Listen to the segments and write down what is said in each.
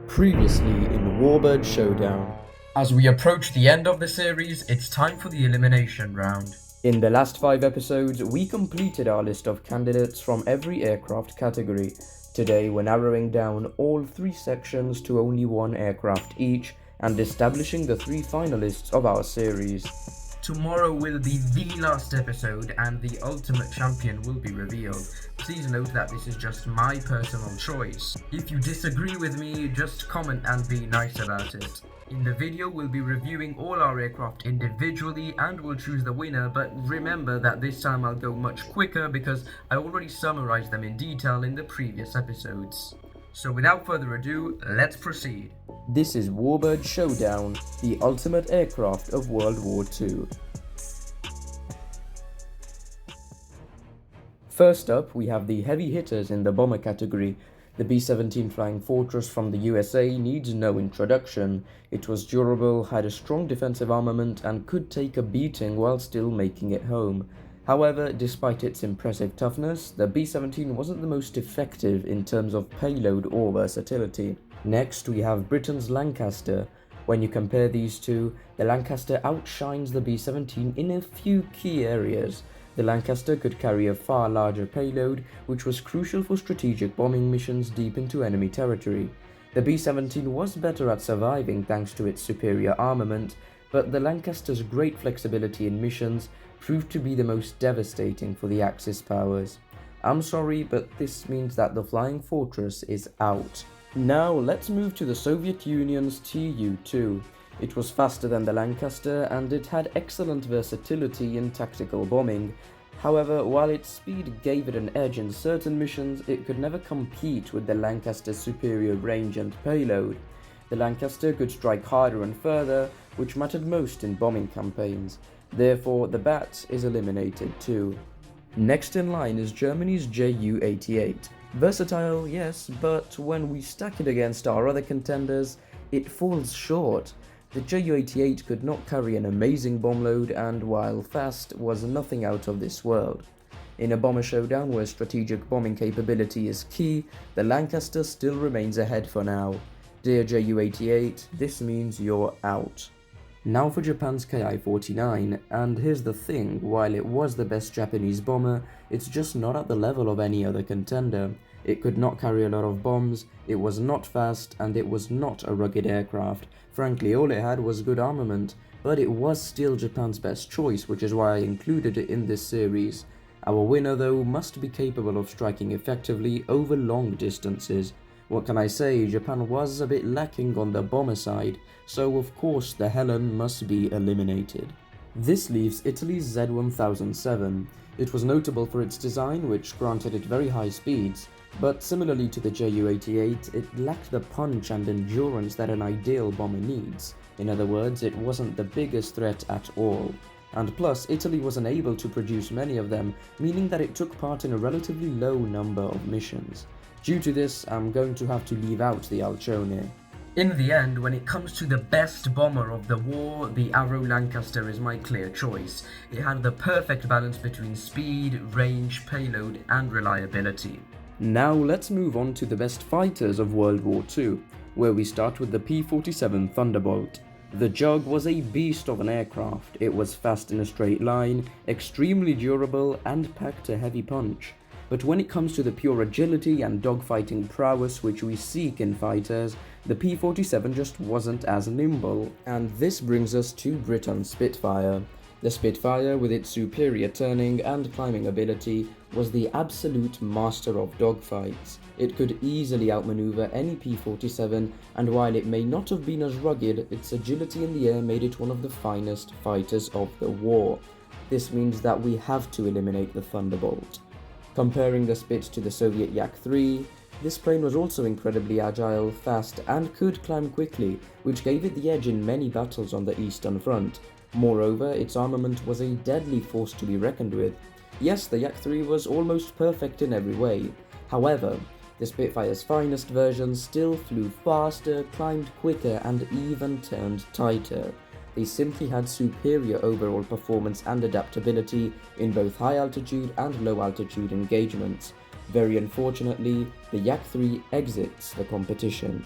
Previously in Warbird Showdown. As we approach the end of the series, it's time for the elimination round. In the last 5 episodes, we completed our list of candidates from every aircraft category. Today we're narrowing down all 3 sections to only 1 aircraft each and establishing the 3 finalists of our series. Tomorrow will be the last episode and the ultimate champion will be revealed. Please note that this is just my personal choice. If you disagree with me, just comment and be nice about it. In the video, we'll be reviewing all our aircraft individually and we'll choose the winner, but remember that this time I'll go much quicker because I already summarized them in detail in the previous episodes. So without further ado, let's proceed. This is Warbird Showdown, the ultimate aircraft of World War II. First up, we have the heavy hitters in the bomber category. The B-17 Flying Fortress from the USA needs no introduction. It was durable, had a strong defensive armament, and could take a beating while still making it home. However, despite its impressive toughness, the B-17 wasn't the most effective in terms of payload or versatility. Next, we have Britain's Lancaster. When you compare these two, the Lancaster outshines the B-17 in a few key areas. The Lancaster could carry a far larger payload, which was crucial for strategic bombing missions deep into enemy territory. The B-17 was better at surviving thanks to its superior armament, but the Lancaster's great flexibility in missions proved to be the most devastating for the Axis powers. I'm sorry, but this means that the Flying Fortress is out. Now let's move to the Soviet Union's Tu-2. It was faster than the Lancaster and it had excellent versatility in tactical bombing. However, while its speed gave it an edge in certain missions, it could never compete with the Lancaster's superior range and payload. The Lancaster could strike harder and further, which mattered most in bombing campaigns. Therefore, the Bat is eliminated too. Next in line is Germany's Ju-88. Versatile, yes, but when we stack it against our other contenders, it falls short. The Ju-88 could not carry an amazing bomb load and, while fast, was nothing out of this world. In a bomber showdown where strategic bombing capability is key, the Lancaster still remains ahead for now. Dear Ju-88, this means you're out. Now for Japan's Ki-49, and here's the thing, while it was the best Japanese bomber, it's just not at the level of any other contender. It could not carry a lot of bombs, it was not fast, and it was not a rugged aircraft. Frankly, all it had was good armament, but it was still Japan's best choice, which is why I included it in this series. Our winner, though, must be capable of striking effectively over long distances. What can I say, Japan was a bit lacking on the bomber side, so of course the Helen must be eliminated. This leaves Italy's Z-1007. It was notable for its design, which granted it very high speeds, but similarly to the Ju-88, it lacked the punch and endurance that an ideal bomber needs. In other words, it wasn't the biggest threat at all. And plus, Italy was unable to produce many of them, meaning that it took part in a relatively low number of missions. Due to this, I'm going to have to leave out the Alcione. In the end, when it comes to the best bomber of the war, the Arrow Lancaster is my clear choice. It had the perfect balance between speed, range, payload, and reliability. Now let's move on to the best fighters of World War II, where we start with the P-47 Thunderbolt. The Jug was a beast of an aircraft. It was fast in a straight line, extremely durable, and packed a heavy punch. But when it comes to the pure agility and dogfighting prowess which we seek in fighters, the P-47 just wasn't as nimble. And this brings us to Britain's Spitfire. The Spitfire, with its superior turning and climbing ability, was the absolute master of dogfights. It could easily outmaneuver any P-47, and while it may not have been as rugged, its agility in the air made it one of the finest fighters of the war. This means that we have to eliminate the Thunderbolt. Comparing the Spit to the Soviet Yak III, this plane was also incredibly agile, fast, and could climb quickly, which gave it the edge in many battles on the Eastern Front. Moreover, its armament was a deadly force to be reckoned with. Yes, the Yak III was almost perfect in every way. However, the Spitfire's finest version still flew faster, climbed quicker, and even turned tighter. They simply had superior overall performance and adaptability in both high altitude and low altitude engagements. Very unfortunately, the Yak III exits the competition.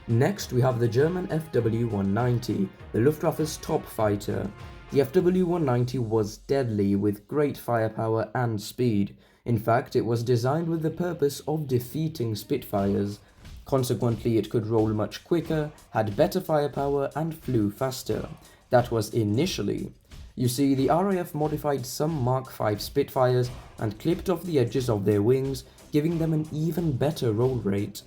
Next, we have the German FW-190, the Luftwaffe's top fighter. The FW-190 was deadly with great firepower and speed. In fact, it was designed with the purpose of defeating Spitfires. Consequently, it could roll much quicker, had better firepower, and flew faster. That was initially. You see, the RAF modified some Mark V Spitfires and clipped off the edges of their wings, giving them an even better roll rate.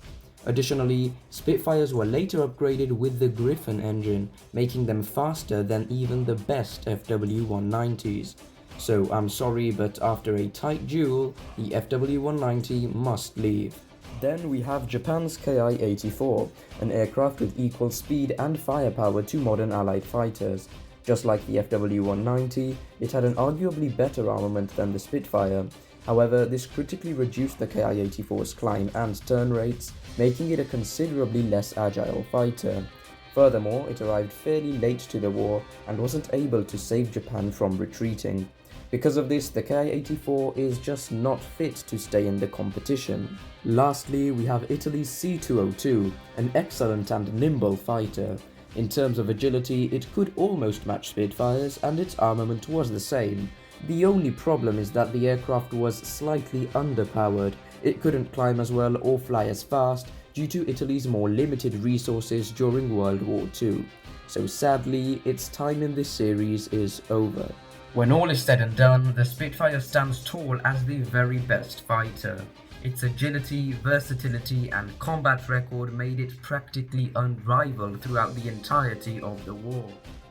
Additionally, Spitfires were later upgraded with the Griffon engine, making them faster than even the best FW-190s. So I'm sorry, but after a tight duel, the FW-190 must leave. Then we have Japan's Ki-84, an aircraft with equal speed and firepower to modern Allied fighters. Just like the FW-190, it had an arguably better armament than the Spitfire. However, this critically reduced the Ki-84's climb and turn rates, making it a considerably less agile fighter. Furthermore, it arrived fairly late to the war and wasn't able to save Japan from retreating. Because of this, the Ki-84 is just not fit to stay in the competition. Lastly, we have Italy's C-202, an excellent and nimble fighter. In terms of agility, it could almost match Spitfires, and its armament was the same. The only problem is that the aircraft was slightly underpowered. It couldn't climb as well or fly as fast due to Italy's more limited resources during World War II. So sadly, its time in this series is over. When all is said and done, the Spitfire stands tall as the very best fighter. Its agility, versatility, and combat record made it practically unrivaled throughout the entirety of the war.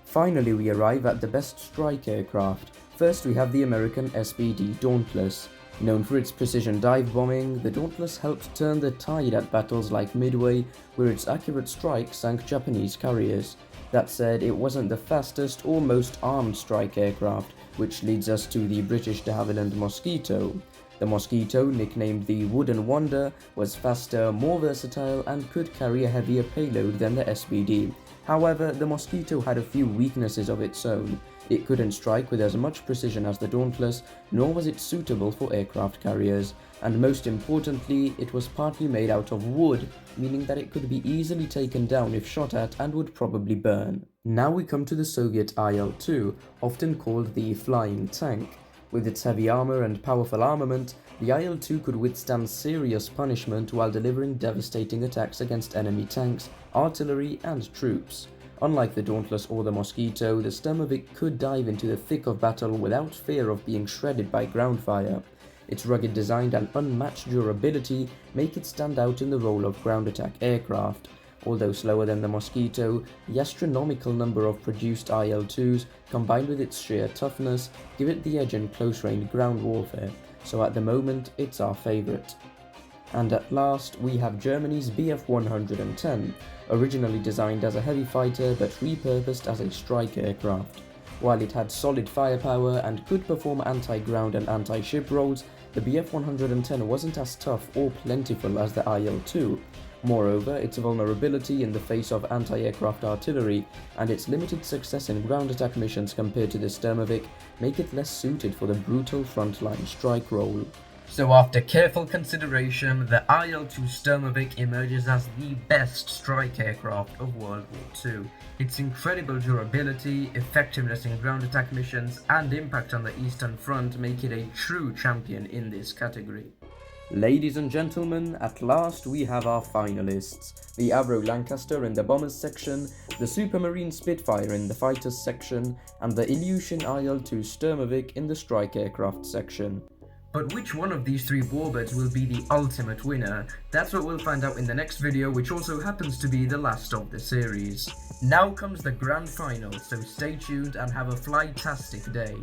Finally, we arrive at the best strike aircraft. First, we have the American SBD Dauntless. Known for its precision dive bombing, the Dauntless helped turn the tide at battles like Midway, where its accurate strike sank Japanese carriers. That said, it wasn't the fastest or most armed strike aircraft, which leads us to the British de Havilland Mosquito. The Mosquito, nicknamed the Wooden Wonder, was faster, more versatile, and could carry a heavier payload than the SBD. However, the Mosquito had a few weaknesses of its own. It couldn't strike with as much precision as the Dauntless, nor was it suitable for aircraft carriers, and most importantly, it was partly made out of wood, meaning that it could be easily taken down if shot at and would probably burn. Now we come to the Soviet IL-2, often called the Flying Tank. With its heavy armor and powerful armament, the IL-2 could withstand serious punishment while delivering devastating attacks against enemy tanks, artillery, and troops. Unlike the Dauntless or the Mosquito, the Sturmovik could dive into the thick of battle without fear of being shredded by ground fire. Its rugged design and unmatched durability make it stand out in the role of ground attack aircraft. Although slower than the Mosquito, the astronomical number of produced IL-2s, combined with its sheer toughness, give it the edge in close-range ground warfare, so at the moment it's our favourite. And at last, we have Germany's Bf-110, originally designed as a heavy fighter but repurposed as a strike aircraft. While it had solid firepower and could perform anti-ground and anti-ship roles, the Bf-110 wasn't as tough or plentiful as the IL-2. Moreover, its vulnerability in the face of anti-aircraft artillery and its limited success in ground attack missions compared to the Sturmovik make it less suited for the brutal frontline strike role. So after careful consideration, the IL-2 Sturmovik emerges as the best strike aircraft of World War II. Its incredible durability, effectiveness in ground attack missions, and impact on the Eastern Front make it a true champion in this category. Ladies and gentlemen, at last we have our finalists. The Avro Lancaster in the Bombers section, the Supermarine Spitfire in the Fighters section, and the Ilyushin IL-2 Sturmovik in the Strike Aircraft section. But which one of these three Warbirds will be the ultimate winner? That's what we'll find out in the next video, which also happens to be the last of the series. Now comes the grand final, so stay tuned and have a fly-tastic day.